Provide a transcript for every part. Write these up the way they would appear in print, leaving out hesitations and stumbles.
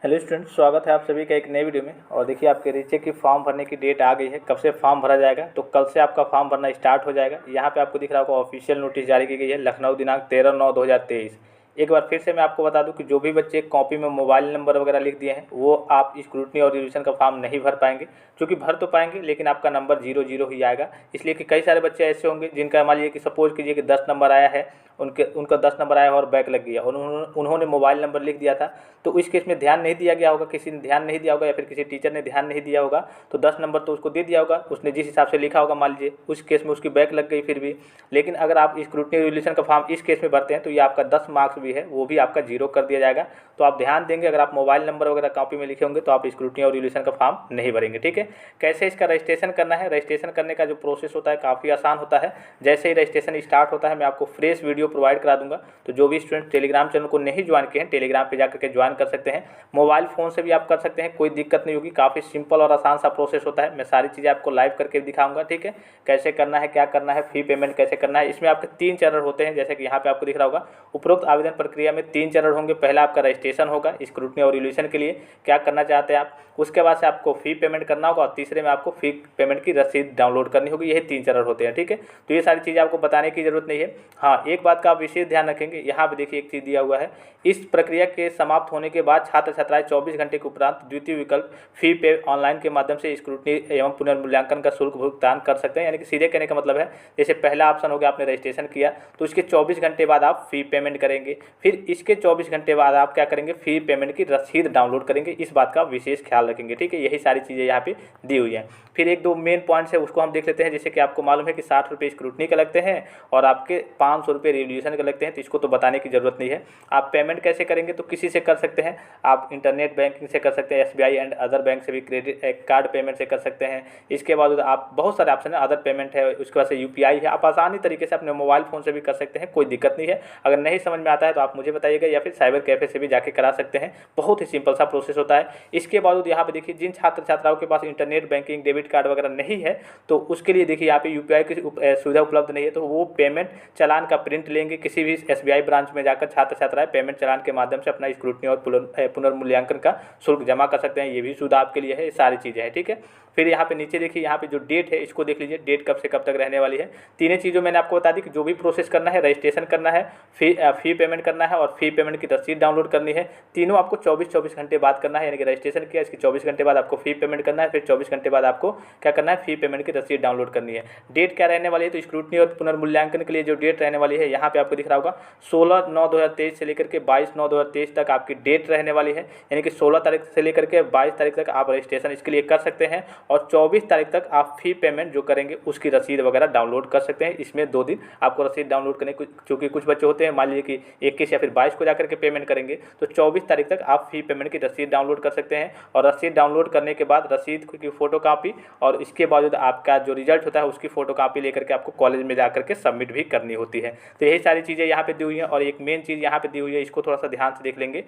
Hello student, स्वागत है आप सभी का एक नए वीडियो में। और देखिए आपके रीचेक की फॉर्म भरने की डेट आ गई है। कब से फॉर्म भरा जाएगा? तो कल से आपका फॉर्म भरना स्टार्ट हो जाएगा। यहाँ पे आपको दिख रहा होगा ऑफिशियल नोटिस जारी की गई है, लखनऊ दिनांक 13/9/2023। एक बार फिर से मैं आपको बता दूं कि जो भी बच्चे कॉपी में मोबाइल नंबर वगैरह लिख दिए हैं वो आप स्क्रूटनी और रिवीजन का फॉर्म नहीं भर पाएंगे, क्योंकि भर तो पाएंगे लेकिन आपका नंबर 0 0 ही आएगा। इसलिए कि कई सारे बच्चे ऐसे होंगे जिनका मान लीजिए कि सपोज कीजिए कि 10 नंबर आया है, उनका 10 नंबर आया और बैक लग गया, उन्होंने मोबाइल नंबर लिख दिया था। तो इस केस में ध्यान नहीं दिया गया होगा, किसी ने ध्यान नहीं दिया होगा या फिर किसी टीचर ने ध्यान नहीं दिया होगा, तो 10 नंबर तो उसको दे दिया होगा, उसने जिस हिसाब से लिखा होगा मान लीजिए, उस केस में उसकी बैक लग गई फिर भी। लेकिन अगर आप स्क्रूटनी रिवोल्यूशन का फॉर्म इस केस में भरते हैं तो ये आपका 10 मार्क्स भी है वो भी आपका 0 कर दिया जाएगा। तो आप ध्यान देंगे, अगर आप मोबाइल नंबर वगैरह कॉपी में लिखे होंगे तो आप स्क्रूटनी और रिवोल्यूशन का फॉर्म नहीं भरेंगे। ठीक है, कैसे इसका रजिस्ट्रेशन करना है? रजिस्ट्रेशन करने का जो प्रोसेस होता है काफ़ी आसान होता है। जैसे ही रजिस्ट्रेशन स्टार्ट होता है मैं आपको फ्रेश वीडियो प्रोवाइड करा दूंगा। तो जो भी स्टूडेंट टेलीग्राम चैनल को नहीं ज्वाइन किए हैं, टेलीग्राम पे जाकर के ज्वाइन कर सकते हैं। मोबाइल फ़ोन से भी आप कर सकते हैं, कोई दिक्कत नहीं होगी। काफ़ी सिंपल और आसान सा प्रोसेस होता है। मैं सारी चीज़ें आपको लाइव करके दिखाऊंगा। ठीक है, कैसे करना है, क्या करना है, फी पेमेंट कैसे करना है। इसमें आपके 3 चरण होते हैं, जैसे कि यहाँ पे आपको दिख रहा होगा। उपरोक्त आवेदन प्रक्रिया में 3 चरण होंगे। पहला आपका रजिस्ट्रेशन होगा स्क्रूटनी और रिवोल्यूशन के लिए, क्या करना चाहते हैं आप। उसके बाद से आपको फ़ी पेमेंट करना होगा और तीसरे में आपको फ़ी पेमेंट की रसीद डाउनलोड करनी होगी। यही 3 चरण होते हैं। ठीक है, तो ये सारी चीज़ें आपको बताने की ज़रूरत नहीं है। हाँ, एक बात का आप विशेष ध्यान रखेंगे, यहाँ पे देखिए एक चीज़ दिया हुआ है। इस प्रक्रिया के समाप्त होने के बाद छात्र छात्राएं 24 घंटे के उपरांत द्वितीय विकल्प फी पे ऑनलाइन के माध्यम से स्क्रूटनी एवं पुनर्मूल्यांकन का शुल्क भुगतान कर सकते हैं। यानी कि सीधे कहने का मतलब है, जैसे पहला ऑप्शन हो गया आपने रजिस्ट्रेशन किया तो इसके 24 घंटे बाद आप फ़ी पेमेंट करेंगे, फिर इसके 24 घंटे बाद आप क्या करेंगे, फ़ी पेमेंट की रसीद डाउनलोड करेंगे। इस बात का विशेष ख्याल रखेंगे। ठीक है, यही सारी चीज़ें यहाँ पे दी हुई हैं। फिर एक दो मेन पॉइंट्स है उसको हम देख लेते हैं। जैसे कि आपको मालूम है कि 60 रुपये स्क्रूटनी के लगते हैं और आपके 500 रुपये रिवोल्यूशन के लगते हैं, तो इसको तो बताने की ज़रूरत नहीं है। आप पेमेंट कैसे करेंगे? तो किसी से कर सकते हैं, आप इंटरनेट बैंकिंग से कर सकते हैं, SBI एंड अदर बैंक से भी, क्रेडिट कार्ड पेमेंट से कर सकते हैं। इसके बाद आप बहुत सारे ऑप्शन है, अदर पेमेंट है, उसके बाद से UPI है। आप आसानी तरीके से अपने मोबाइल फ़ोन से भी कर सकते हैं, कोई दिक्कत नहीं है। अगर नहीं समझ में आता है तो आप मुझे बताइएगा या फिर साइबर कैफ़े से भी जाके करा सकते हैं। बहुत ही सिंपल सा प्रोसेस होता है। इसके बाद यहाँ पे देखिए, जिन छात्र छात्राओं के पास इंटरनेट बैंकिंग डेबिट कार्ड वगैरह नहीं है तो उसके लिए देखिए यहाँ पे UPI की सुविधा उपलब्ध नहीं है, तो वो पेमेंट चालान का प्रिंट लेंगे। किसी भी SBI ब्रांच में जाकर छात्र छात्राएं पेमेंट चालान के माध्यम से अपना स्क्रूटनी और पुनर्मूल्यांकन का शुल्क जमा कर सकते हैं। ये भी सुविधा आपके लिए है। ये सारी चीज़ें हैं। ठीक है, फिर यहाँ पे नीचे देखिए, यहाँ पे जो डेट है इसको देख लीजिए, डेट कब से कब तक रहने वाली है। तीनों चीज़ों मैंने आपको बता दी कि जो भी प्रोसेस करना है, रजिस्ट्रेशन करना है, फ़ी पेमेंट करना है और फ़ी पेमेंट की रसीद डाउनलोड करनी है। तीनों आपको 24 घंटे बाद करना है। यानी कि रजिस्ट्रेशन किया, इसके 24 घंटे बाद आपको फ़ी पेमेंट करना है, फिर 24 घंटे बाद आपको क्या करना है, फ़ी पेमेंट की रसीद डाउनलोड करनी है। डेट क्या रहने वाली है? तो स्क्रूटनी और पुनर्मूल्यांकन के लिए जो डेट रहने वाली है यहाँ पे आपको दिख रहा होगा, 16/9/2023 से लेकर के 22/9/2023 तक आपकी डेट रहने वाली है। यानी कि 16 तारीख से लेकर के 22 तारीख तक आप रजिस्ट्रेशन इसके लिए कर सकते हैं और 24 तारीख तक आप फ़ी पेमेंट जो करेंगे उसकी रसीद वगैरह डाउनलोड कर सकते हैं। इसमें 2 दिन आपको रसीद डाउनलोड करने, चूँकि कुछ बच्चे होते हैं मान लीजिए कि 21 या फिर 22 को जाकर के पेमेंट करेंगे, तो 24 तारीख तक आप फ़ी पेमेंट की रसीद डाउनलोड कर सकते हैं। और रसीद डाउनलोड करने के बाद रसीद की फ़ोटोकॉपी और इसके बाद आपका जो रिजल्ट होता है उसकी फ़ोटोकॉपी लेकर के आपको कॉलेज में जाकर के सबमिट भी करनी होती है। तो यही सारी चीज़ें यहाँ पे दी हुई हैं। और एक मेन चीज़ यहाँ पे दी हुई है, इसको थोड़ा सा ध्यान से देख लेंगे।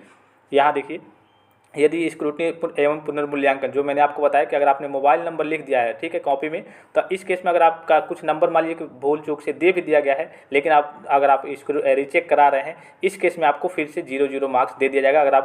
यहाँ देखिए, यदि स्क्रूटनी एवं पुनर्मूल्यांकन जो मैंने आपको बताया कि अगर आपने मोबाइल नंबर लिख दिया है, ठीक है, कॉपी में, तो इस केस में अगर आपका कुछ नंबर मान लीजिए कि भूल चूक से दे भी दिया गया है, लेकिन अगर आप इसको रीचेक करा रहे हैं, इस केस में आपको फिर से 0 0 मार्क्स दे दिया जाएगा। अगर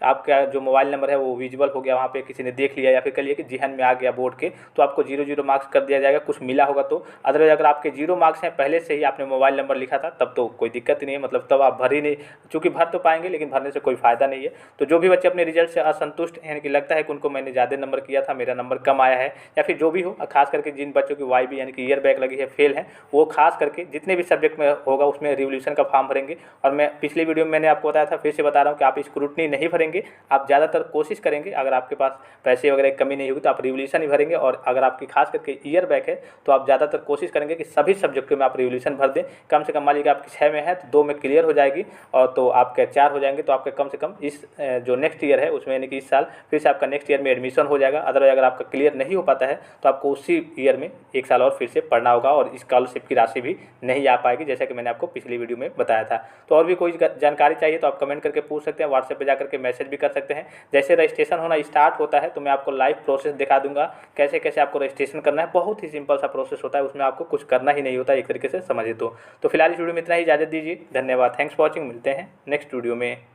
आपका जो मोबाइल नंबर है वो विजुअल हो गया, वहाँ पे किसी ने देख लिया या फिर कह लिया कि ज़हन में आ गया बोर्ड के, तो आपको 0 0 मार्क्स कर दिया जाएगा, कुछ मिला होगा तो। अदरवाइज अगर आपके 0 मार्क्स हैं, पहले से ही आपने मोबाइल नंबर लिखा था, तब तो कोई दिक्कत ही नहीं है। मतलब तब आप भर ही नहीं, चूँकि भर तो पाएंगे लेकिन भरने से कोई फ़ायदा नहीं है। तो जो भी बच्चे अपने रिजल्ट से असंतुष्ट यानी कि लगता है कि उनको मैंने ज़्यादा नंबर किया था, मेरा नंबर कम आया है, या फिर जो भी हो, खास करके जिन बच्चों की YB यानी कि ईयर बैक लगी है, फेल है, वो खास करके जितने भी सब्जेक्ट में होगा उसमें रिवोल्यूशन का फॉर्म भरेंगे। और मैं पिछले वीडियो में मैंने आपको बताया था, फिर से बता रहा हूँ कि आप स्क्रूटनी नहीं भरेंगे। आप ज़्यादातर कोशिश करेंगे, अगर आपके पास पैसे वगैरह की कमी नहीं होगी तो आप रिवोल्यूशन ही भरेंगे। और अगर आपकी खास करके ईयर बैक है तो आप ज़्यादातर कोशिश करेंगे कि सभी सब्जेक्टों में आप रिवोल्यूशन भर दें। कम से कम मान लीजिए आपकी 6 में है तो 2 में क्लियर हो जाएगी, और तो आपके 4 हो जाएंगे, तो आपके कम से कम इस जो नेक्स्ट ईयर है उसमें यानी कि इस साल फिर से आपका नेक्स्ट ईयर में एडमिशन हो जाएगा। अदरवाइज अगर आपका क्लियर नहीं हो पाता है तो आपको उसी ईयर में 1 साल और फिर से पढ़ना होगा और स्कॉलरशिप की राशि भी नहीं आ पाएगी, जैसा कि मैंने आपको पिछली वीडियो में बताया था। तो और भी कोई जानकारी चाहिए तो आप कमेंट करके पूछ सकते हैं, व्हाट्सएप पे जाकर के मैसेज भी कर सकते हैं। जैसे रजिस्ट्रेशन होना स्टार्ट होता है तो मैं आपको लाइव प्रोसेस दिखा दूंगा, कैसे कैसे आपको रजिस्ट्रेशन करना है। बहुत ही सिंपल सा प्रोसेस होता है, उसमें आपको कुछ करना ही नहीं होता, एक तरीके से समझे तो फिलहाल इस वीडियो में इतना ही, इजाज़त दीजिए। धन्यवाद, थैंक्स फॉर वॉचिंग। मिलते हैं नेक्स्ट वीडियो में।